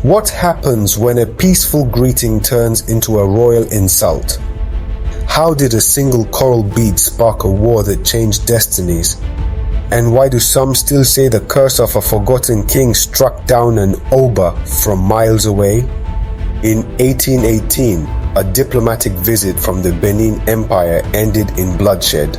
What happens when a peaceful greeting turns into a royal insult? How did a single coral bead spark a war that changed destinies? And why do some still say the curse of a forgotten king struck down an Oba from miles away? In 1818, a diplomatic visit from the Benin Empire ended in bloodshed.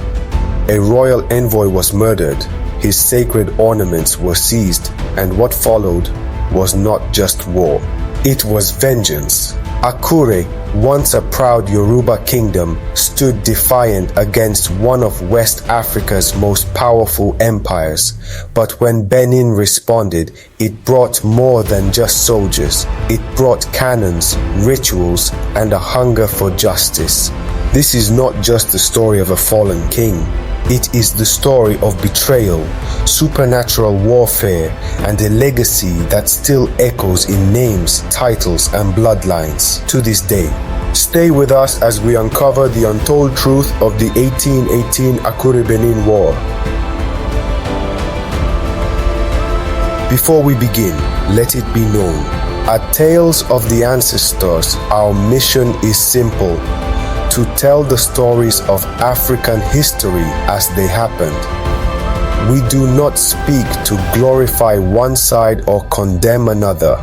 A royal envoy was murdered, his sacred ornaments were seized, and what followed was not just war. It was vengeance. Akure, once a proud Yoruba kingdom, stood defiant against one of West Africa's most powerful empires. But when Benin responded, it brought more than just soldiers. It brought cannons, rituals, and a hunger for justice. This is not just the story of a fallen king. It is the story of betrayal, supernatural warfare, and a legacy that still echoes in names, titles, and bloodlines to this day. Stay with us as we uncover the untold truth of the 1818 Akure Benin War. Before we begin, let it be known, at Tales of the Ancestors, our mission is simple: to tell the stories of African history as they happened. We do not speak to glorify one side or condemn another.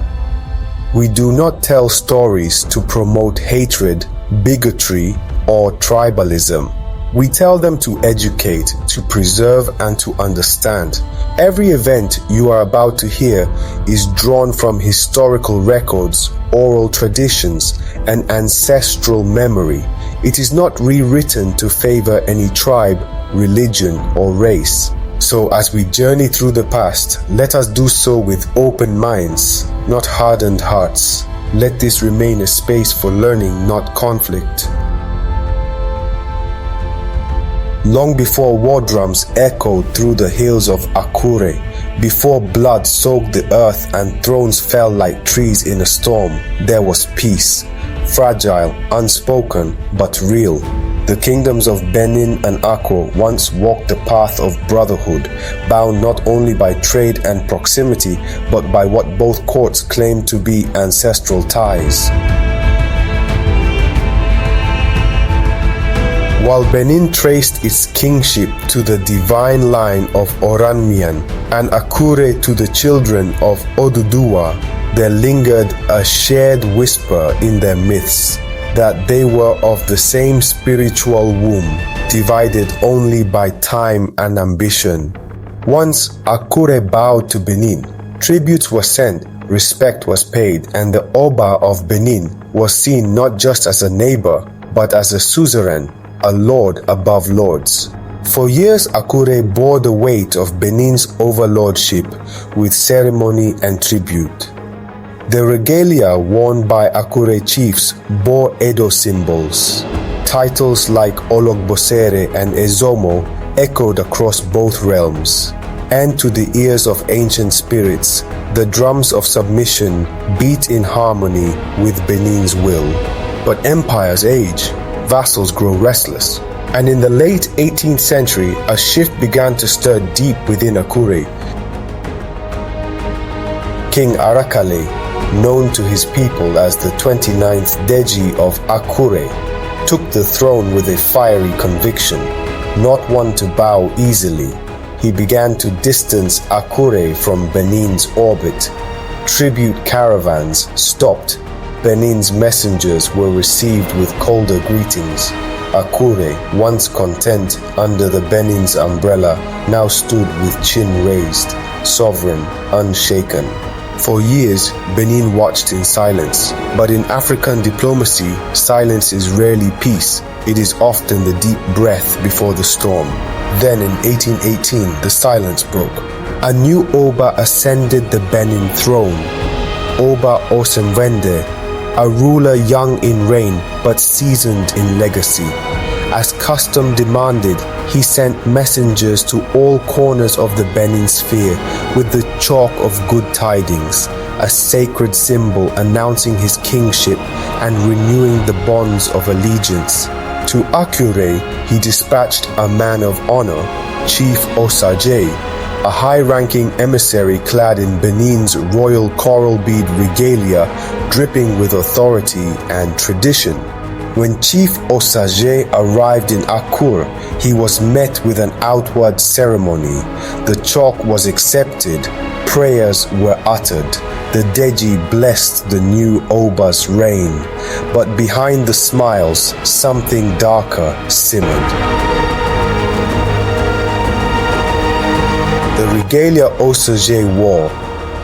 We do not tell stories to promote hatred, bigotry, or tribalism. We tell them to educate, to preserve, and to understand. Every event you are about to hear is drawn from historical records, oral traditions, and ancestral memory. It is not rewritten to favor any tribe, religion, or race. So as we journey through the past, let us do so with open minds, not hardened hearts. Let this remain a space for learning, not conflict. Long before war drums echoed through the hills of Akure, before blood soaked the earth and thrones fell like trees in a storm, there was peace. Fragile, unspoken, but real. The kingdoms of Benin and Akure once walked the path of brotherhood, bound not only by trade and proximity, but by what both courts claimed to be ancestral ties. While Benin traced its kingship to the divine line of Oranmiyan and Akure to the children of Oduduwa, there lingered a shared whisper in their myths that they were of the same spiritual womb, divided only by time and ambition. Once Akure bowed to Benin, tributes were sent, respect was paid, and the Oba of Benin was seen not just as a neighbor, but as a suzerain, a lord above lords. For years, Akure bore the weight of Benin's overlordship with ceremony and tribute. The regalia worn by Akure chiefs bore Edo symbols. Titles like Ologbosere and Ezomo echoed across both realms. And to the ears of ancient spirits, the drums of submission beat in harmony with Benin's will. But empires age, vassals grow restless. And in the late 18th century, a shift began to stir deep within Akure. King Arakale, known to his people as the 29th Deji of Akure, took the throne with a fiery conviction, not one to bow easily. He began to distance Akure from Benin's orbit. Tribute caravans stopped. Benin's messengers were received with colder greetings. Akure, once content under the Benin's umbrella, now stood with chin raised, sovereign, unshaken. For years, Benin watched in silence. But in African diplomacy, silence is rarely peace. It is often the deep breath before the storm. Then in 1818, the silence broke. A new Oba ascended the Benin throne. Oba Osemwende, a ruler young in reign but seasoned in legacy. As custom demanded, he sent messengers to all corners of the Benin sphere with the chalk of good tidings, a sacred symbol announcing his kingship and renewing the bonds of allegiance. To Akure, he dispatched a man of honor, Chief Osagu, a high-ranking emissary clad in Benin's royal coral bead regalia, dripping with authority and tradition. When Chief Osagu arrived in Akure, he was met with an outward ceremony. The chalk was accepted, prayers were uttered. The Deji blessed the new Oba's reign, but behind the smiles, something darker simmered. The regalia Osagu wore,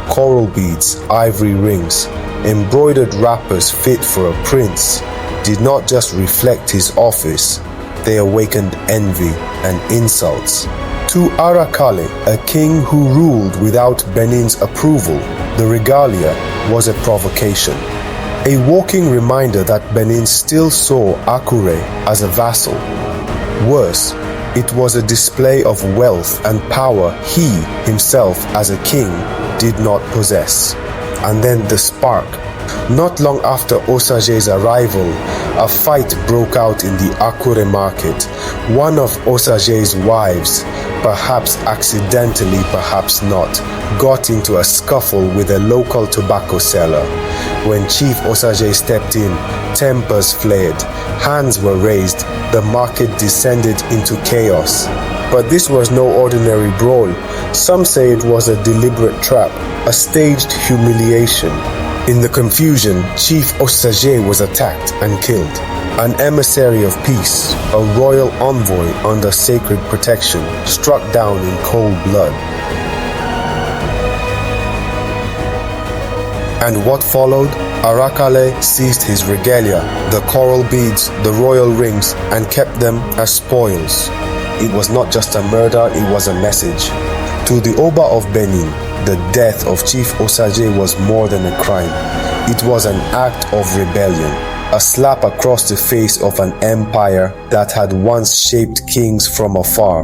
coral beads, ivory rings, embroidered wrappers fit for a prince, did not just reflect his office, they awakened envy and insults. To Arakale, a king who ruled without Benin's approval, the regalia was a provocation. A walking reminder that Benin still saw Akure as a vassal. Worse, it was a display of wealth and power he, himself as a king, did not possess. And then the spark. Not long after Osagu's arrival, a fight broke out in the Akure market. One of Osagu's wives, perhaps accidentally, perhaps not, got into a scuffle with a local tobacco seller. When Chief Osagu stepped in, tempers flared, hands were raised, the market descended into chaos. But this was no ordinary brawl. Some say it was a deliberate trap, a staged humiliation. In the confusion, Chief Osagu was attacked and killed. An emissary of peace, a royal envoy under sacred protection, struck down in cold blood. And what followed? Arakale seized his regalia, the coral beads, the royal rings, and kept them as spoils. It was not just a murder, it was a message. To the Oba of Benin, the death of Chief Osagu was more than a crime. It was an act of rebellion, a slap across the face of an empire that had once shaped kings from afar.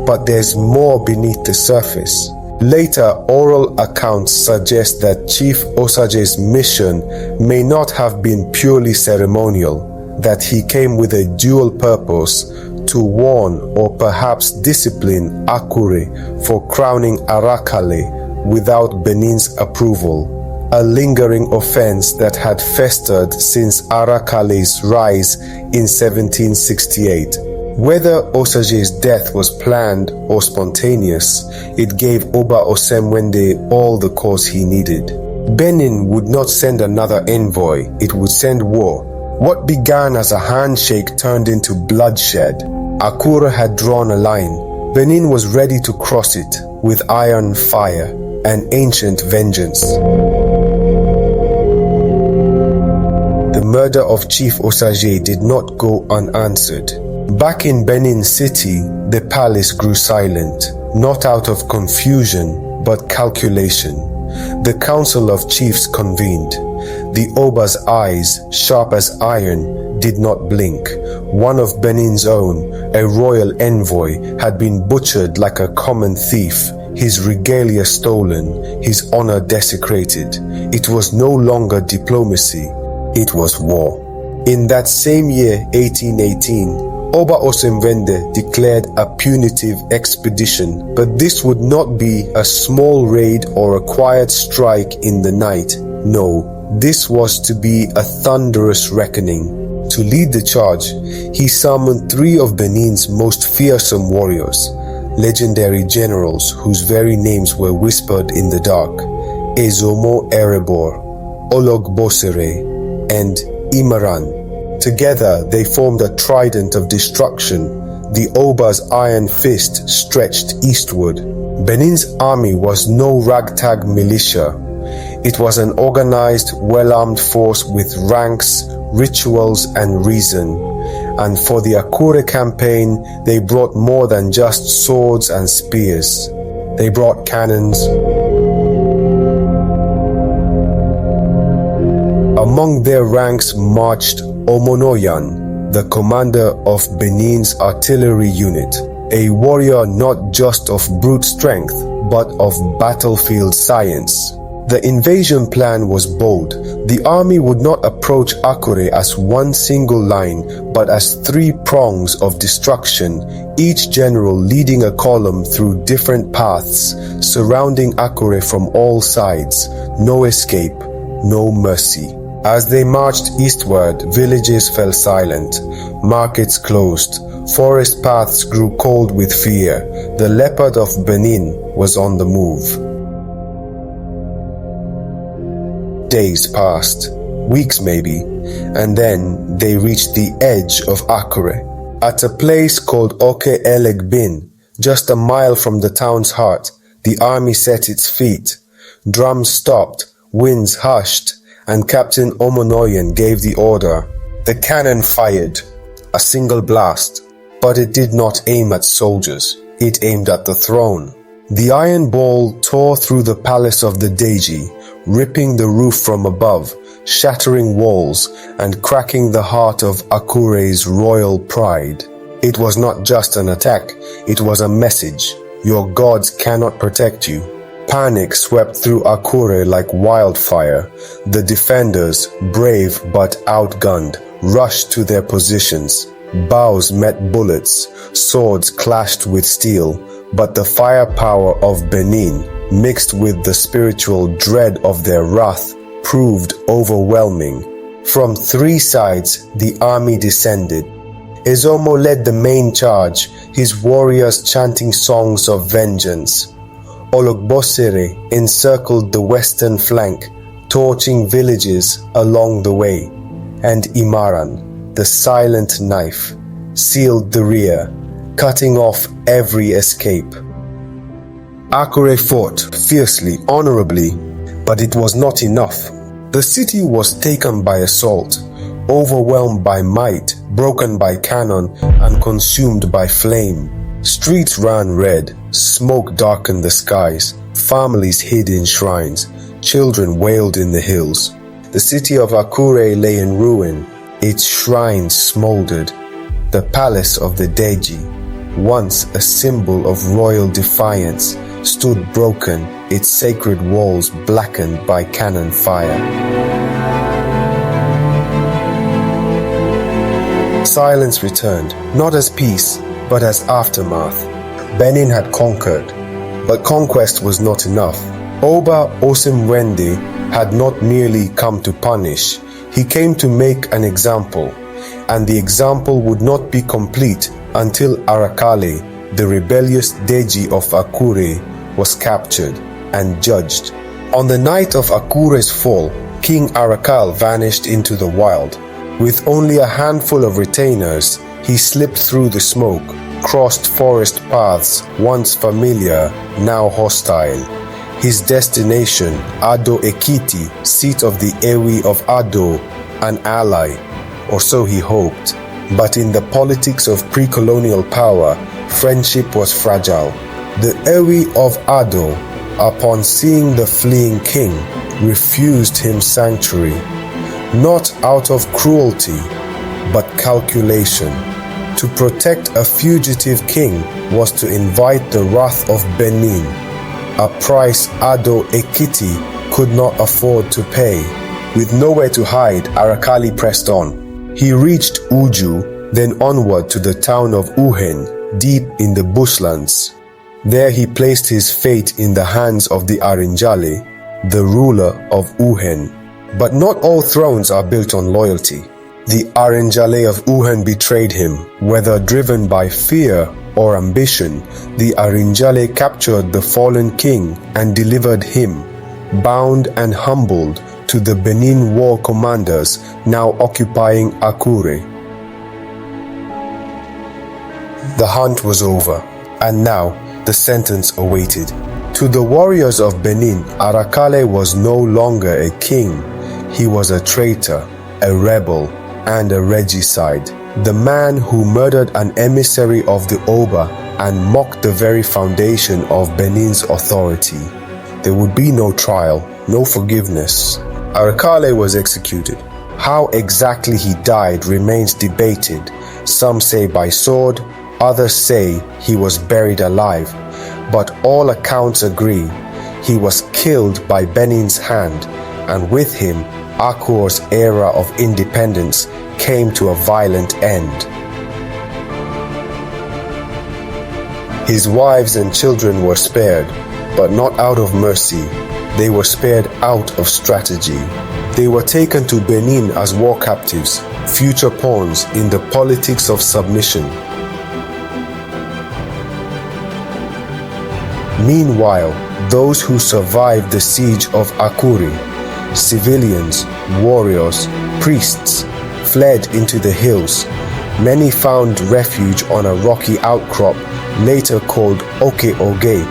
But there's more beneath the surface. Later oral accounts suggest that Chief Osagu's mission may not have been purely ceremonial, that he came with a dual purpose: to warn or perhaps discipline Akure for crowning Arakale without Benin's approval, a lingering offense that had festered since Arakale's rise in 1768. Whether Osagu's death was planned or spontaneous, it gave Oba Osemwende all the cause he needed. Benin would not send another envoy, it would send war. What began as a handshake turned into bloodshed. Akure had drawn a line. Benin was ready to cross it with iron fire, an ancient vengeance. The murder of Chief Osagu did not go unanswered. Back in Benin City, the palace grew silent, not out of confusion, but calculation. The Council of Chiefs convened. The Oba's eyes, sharp as iron, did not blink. One of Benin's own, a royal envoy, had been butchered like a common thief, his regalia stolen, his honor desecrated. It was no longer diplomacy, it was war. In that same year, 1818, Oba Osemwende declared a punitive expedition, but this would not be a small raid or a quiet strike in the night. No, this was to be a thunderous reckoning. To lead the charge, he summoned 3 of Benin's most fearsome warriors, legendary generals whose very names were whispered in the dark: Ezomo, Ologbosere, and Imaran. Together, they formed a trident of destruction, the Oba's iron fist stretched eastward. Benin's army was no ragtag militia. It was an organized, well-armed force with ranks, rituals, and reason. And for the Akure campaign, they brought more than just swords and spears. They brought cannons. Among their ranks marched Omonoyan, the commander of Benin's artillery unit, a warrior not just of brute strength, but of battlefield science. The invasion plan was bold. The army would not approach Akure as one single line, but as three prongs of destruction, each general leading a column through different paths, surrounding Akure from all sides. No escape, no mercy. As they marched eastward, villages fell silent, markets closed, forest paths grew cold with fear. The leopard of Benin was on the move. Days passed, weeks maybe, and then they reached the edge of Akure. At a place called Oke-Elegbin, just a mile from the town's heart, the army set its feet. Drums stopped, winds hushed, and Captain Omonoyen gave the order. The cannon fired, a single blast, but it did not aim at soldiers. It aimed at the throne. The iron ball tore through the palace of the Deji, ripping the roof from above, shattering walls, and cracking the heart of Akure's royal pride. It was not just an attack, it was a message. Your gods cannot protect you. Panic swept through Akure like wildfire. The defenders, brave but outgunned, rushed to their positions. Bows met bullets, swords clashed with steel, but the firepower of Benin, mixed with the spiritual dread of their wrath, proved overwhelming. From three sides, the army descended. Ezomo led the main charge, his warriors chanting songs of vengeance. Ologbosere encircled the western flank, torching villages along the way, and Imaran, the silent knife, sealed the rear, cutting off every escape. Akure fought fiercely, honorably, but it was not enough. The city was taken by assault, overwhelmed by might, broken by cannon, and consumed by flame. Streets ran red, smoke darkened the skies, families hid in shrines, children wailed in the hills. The city of Akure lay in ruin, its shrines smoldered. The palace of the Deji, once a symbol of royal defiance, stood broken, its sacred walls blackened by cannon fire. Silence returned, not as peace, but as aftermath. Benin had conquered, but conquest was not enough. Oba Osemwende had not merely come to punish, he came to make an example, and the example would not be complete until Arakale, the rebellious Deji of Akure, was captured and judged. On the night of Akure's fall, King Arakale vanished into the wild. With only a handful of retainers, he slipped through the smoke, crossed forest paths once familiar, now hostile. His destination, Ado Ekiti, seat of the Ewi of Ado, an ally, or so he hoped. But in the politics of pre-colonial power, friendship was fragile. The Ewi of Ado, upon seeing the fleeing king, refused him sanctuary, not out of cruelty, but calculation. To protect a fugitive king was to invite the wrath of Benin, a price Ado Ekiti could not afford to pay. With nowhere to hide, Arakale pressed on. He reached Uju, then onward to the town of Uhen, deep in the bushlands. There he placed his fate in the hands of the Arinjale, the ruler of Uhen. But not all thrones are built on loyalty. The Arinjale of Uhen betrayed him. Whether driven by fear or ambition, the Arinjale captured the fallen king and delivered him, bound and humbled, to the Benin War commanders now occupying Akure. The hunt was over, and now the sentence awaited. To the warriors of Benin, Arakale was no longer a king. He was a traitor, a rebel, and a regicide. The man who murdered an emissary of the Oba and mocked the very foundation of Benin's authority. There would be no trial, no forgiveness. Arakale was executed. How exactly he died remains debated. Some say by sword, others say he was buried alive. But all accounts agree He was killed by Benin's hand, and with him, Akure's era of independence came to a violent end. His wives and children were spared, but not out of mercy. They were spared out of strategy. They were taken to Benin as war captives, future pawns in the politics of submission. Meanwhile, those who survived the siege of Akure, civilians, warriors, priests, fled into the hills. Many found refuge on a rocky outcrop, later called Oke-Oge,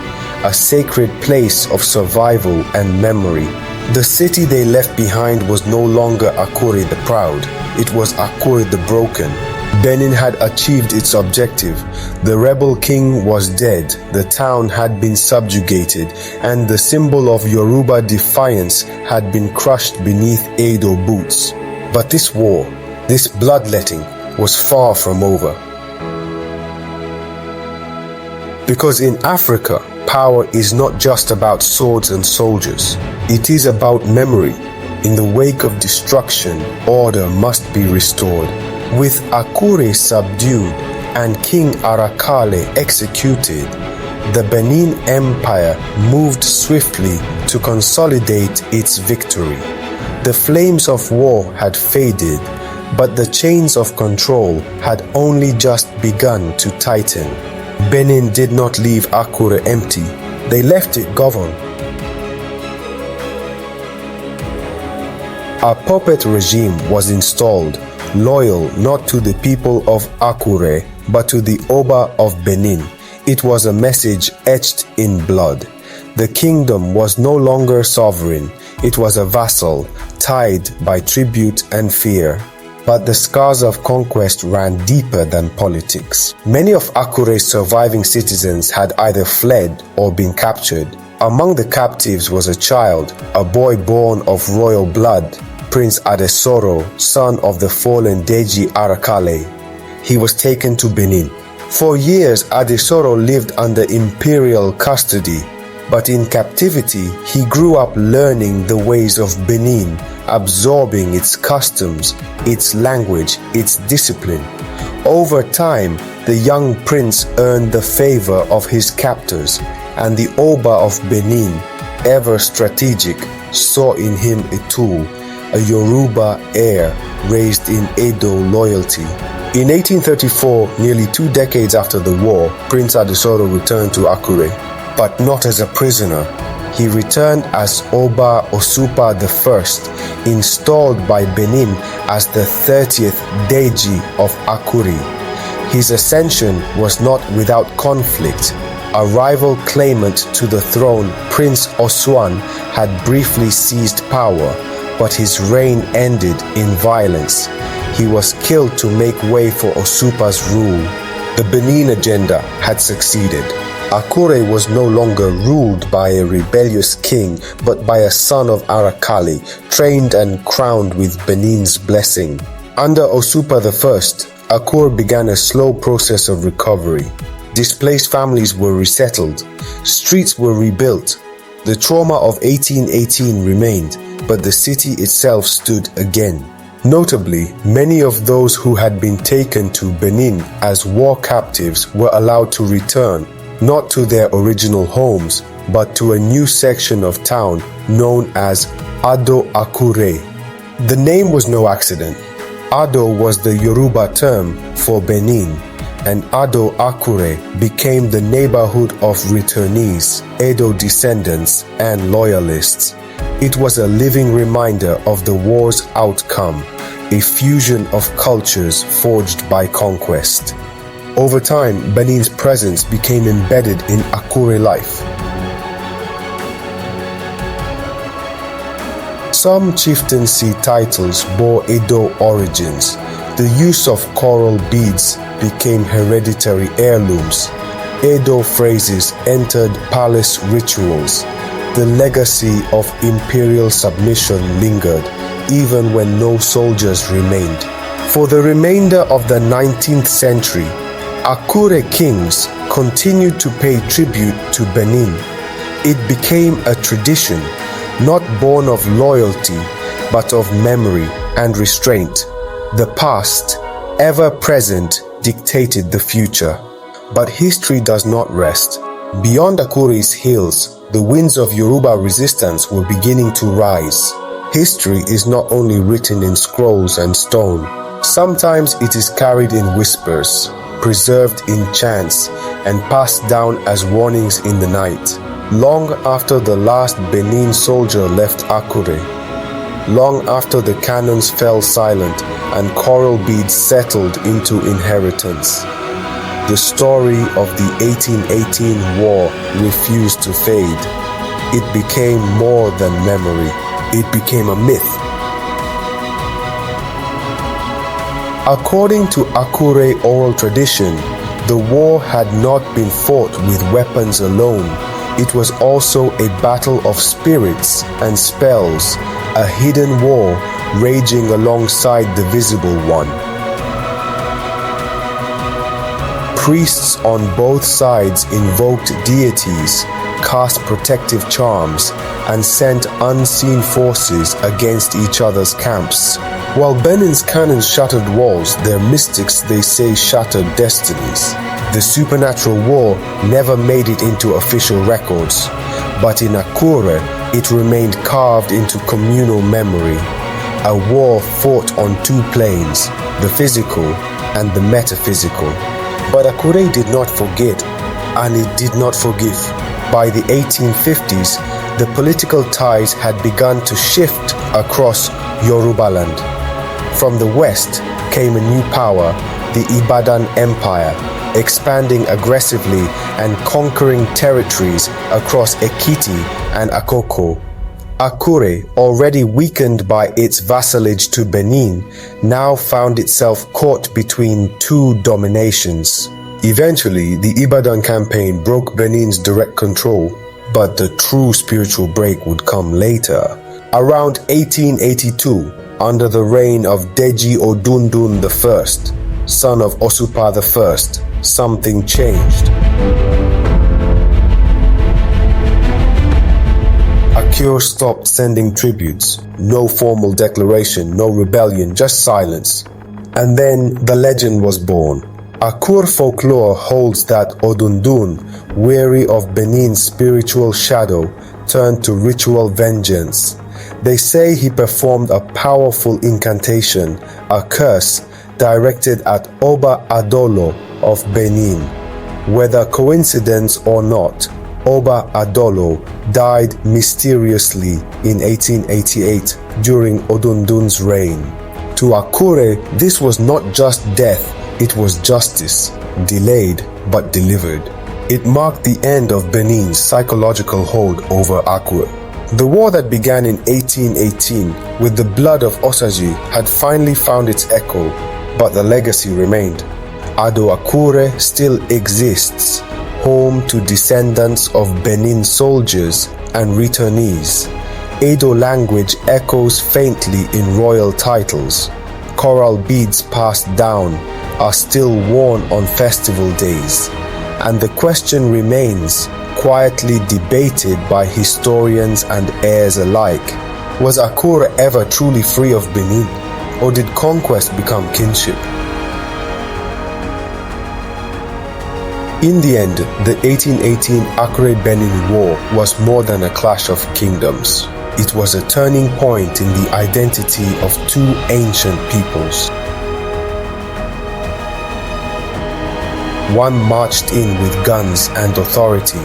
a sacred place of survival and memory. The city they left behind was no longer Akure the Proud, it was Akure the Broken. Benin had achieved its objective. The rebel king was dead, the town had been subjugated, and the symbol of Yoruba defiance had been crushed beneath Edo boots. But this war, this bloodletting, was far from over. Because in Africa, power is not just about swords and soldiers. It is about memory. In the wake of destruction, order must be restored. With Akure subdued and King Arakale executed, the Benin Empire moved swiftly to consolidate its victory. The flames of war had faded, but the chains of control had only just begun to tighten. Benin did not leave Akure empty. They left it governed. A puppet regime was installed, loyal not to the people of Akure, but to the Oba of Benin. It was a message etched in blood. The kingdom was no longer sovereign. It was a vassal, tied by tribute and fear. But the scars of conquest ran deeper than politics. Many of Akure's surviving citizens had either fled or been captured. Among the captives was a child, a boy born of royal blood, Prince Adesoro, son of the fallen Deji Arakale. He was taken to Benin. For years, Adesoro lived under imperial custody, but in captivity, he grew up learning the ways of Benin, absorbing its customs, its language, its discipline. Over time, the young prince earned the favor of his captors, and the Oba of Benin, ever strategic, saw in him a tool, a Yoruba heir raised in Edo loyalty. In 1834, nearly 2 decades after the war, Prince Adesoro returned to Akure, but not as a prisoner. He returned as Oba Osupa I, installed by Benin as the 30th Deji of Akure. His ascension was not without conflict. A rival claimant to the throne, Prince Oswan, had briefly seized power, but his reign ended in violence. He was killed to make way for Osupa's rule. The Benin agenda had succeeded. Akure was no longer ruled by a rebellious king, but by a son of Arakale, trained and crowned with Benin's blessing. Under Osupa I, Akure began a slow process of recovery. Displaced families were resettled. Streets were rebuilt. The trauma of 1818 remained, but the city itself stood again. Notably, many of those who had been taken to Benin as war captives were allowed to return, not to their original homes, but to a new section of town known as Ado Akure. The name was no accident. Ado was the Yoruba term for Benin, and Ado Akure became the neighborhood of returnees, Edo descendants, and loyalists. It was a living reminder of the war's outcome, a fusion of cultures forged by conquest. Over time, Benin's presence became embedded in Akure life. Some chieftaincy titles bore Edo origins. The use of coral beads became hereditary heirlooms. Edo phrases entered palace rituals. The legacy of imperial submission lingered, even when no soldiers remained. For the remainder of the 19th century, Akure kings continued to pay tribute to Benin. It became a tradition, not born of loyalty, but of memory and restraint. The past, ever present, dictated the future. But history does not rest. Beyond Akure's hills, the winds of Yoruba resistance were beginning to rise. History is not only written in scrolls and stone. Sometimes it is carried in whispers, preserved in chants, and passed down as warnings in the night. Long after the last Benin soldier left Akure, long after the cannons fell silent and coral beads settled into inheritance, the story of the 1818 war refused to fade. It became more than memory. It became a myth. According to Akure oral tradition, the war had not been fought with weapons alone. It was also a battle of spirits and spells, a hidden war raging alongside the visible one. Priests on both sides invoked deities, cast protective charms, and sent unseen forces against each other's camps. While Benin's cannons shattered walls, their mystics, they say, shattered destinies. The supernatural war never made it into official records, but in Akure, it remained carved into communal memory. A war fought on two planes, the physical and the metaphysical. But Akure did not forget, and it did not forgive. By the 1850s, the political tides had begun to shift across Yoruba land. From the west came a new power, the Benin Empire, expanding aggressively and conquering territories across Ekiti and Akoko. Akure, already weakened by its vassalage to Benin, now found itself caught between two dominations. Eventually, the Ibadan campaign broke Benin's direct control, but the true spiritual break would come later. Around 1882, under the reign of Deji I, son of Osupa I, something changed. Akure stopped sending tributes. No formal declaration, no rebellion, just silence. And then the legend was born. Akure folklore holds that Odundun, weary of Benin's spiritual shadow, turned to ritual vengeance. They say he performed a powerful incantation, a curse, directed at Oba Adolo of Benin. Whether coincidence or not, Oba Adolo died mysteriously in 1888 during Odundun's reign. To Akure, this was not just death, it was justice, delayed but delivered. It marked the end of Benin's psychological hold over Akure. The war that began in 1818 with the blood of Osagu had finally found its echo, but the legacy remained. Ado Akure still exists, home to descendants of Benin soldiers and returnees. Edo language echoes faintly in royal titles. Coral beads passed down are still worn on festival days. And the question remains, quietly debated by historians and heirs alike. Was Akure ever truly free of Benin, or did conquest become kinship? In the end, the 1818 Akure-Benin War was more than a clash of kingdoms. It was a turning point in the identity of two ancient peoples. One marched in with guns and authority.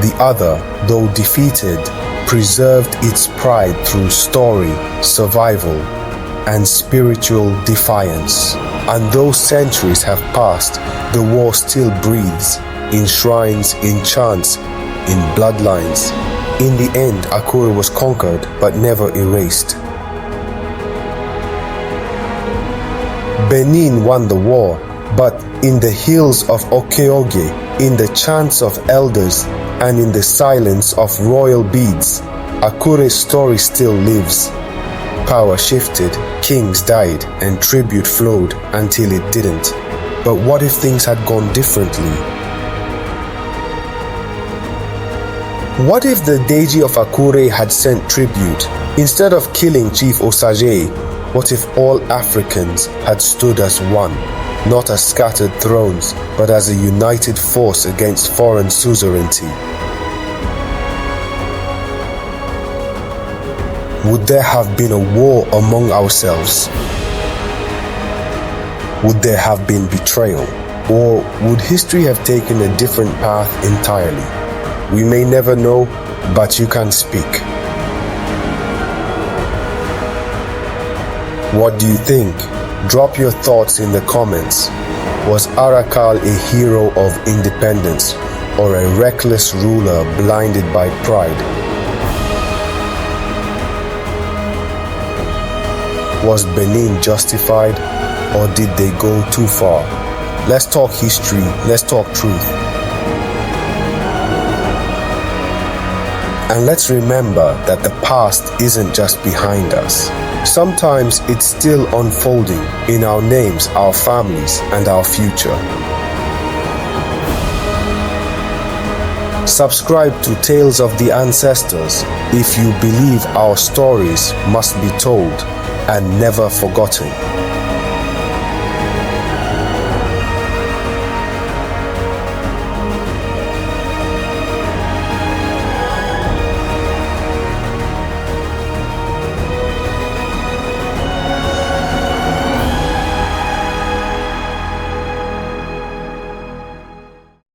The other, though defeated, preserved its pride through story, survival, and spiritual defiance. And though centuries have passed, the war still breathes, in shrines, in chants, in bloodlines. In the end, Akure was conquered, but never erased. Benin won the war, but in the hills of Okeoge, in the chants of elders, and in the silence of royal beads, Akure's story still lives. Power shifted, kings died, and tribute flowed until it didn't. But what if things had gone differently? What if the Deji of Akure had sent tribute? Instead of killing Chief Osagu, what if all Africans had stood as one, not as scattered thrones, but as a united force against foreign suzerainty? Would there have been a war among ourselves? Would there have been betrayal? Or would history have taken a different path entirely? We may never know, but you can speak. What do you think? Drop your thoughts in the comments. Was Arakale a hero of independence or a reckless ruler blinded by pride? Was Benin justified, or did they go too far? Let's talk history, let's talk truth. And let's remember that the past isn't just behind us. Sometimes it's still unfolding in our names, our families, and our future. Subscribe to Tales of the Ancestors if you believe our stories must be told and never forgotten.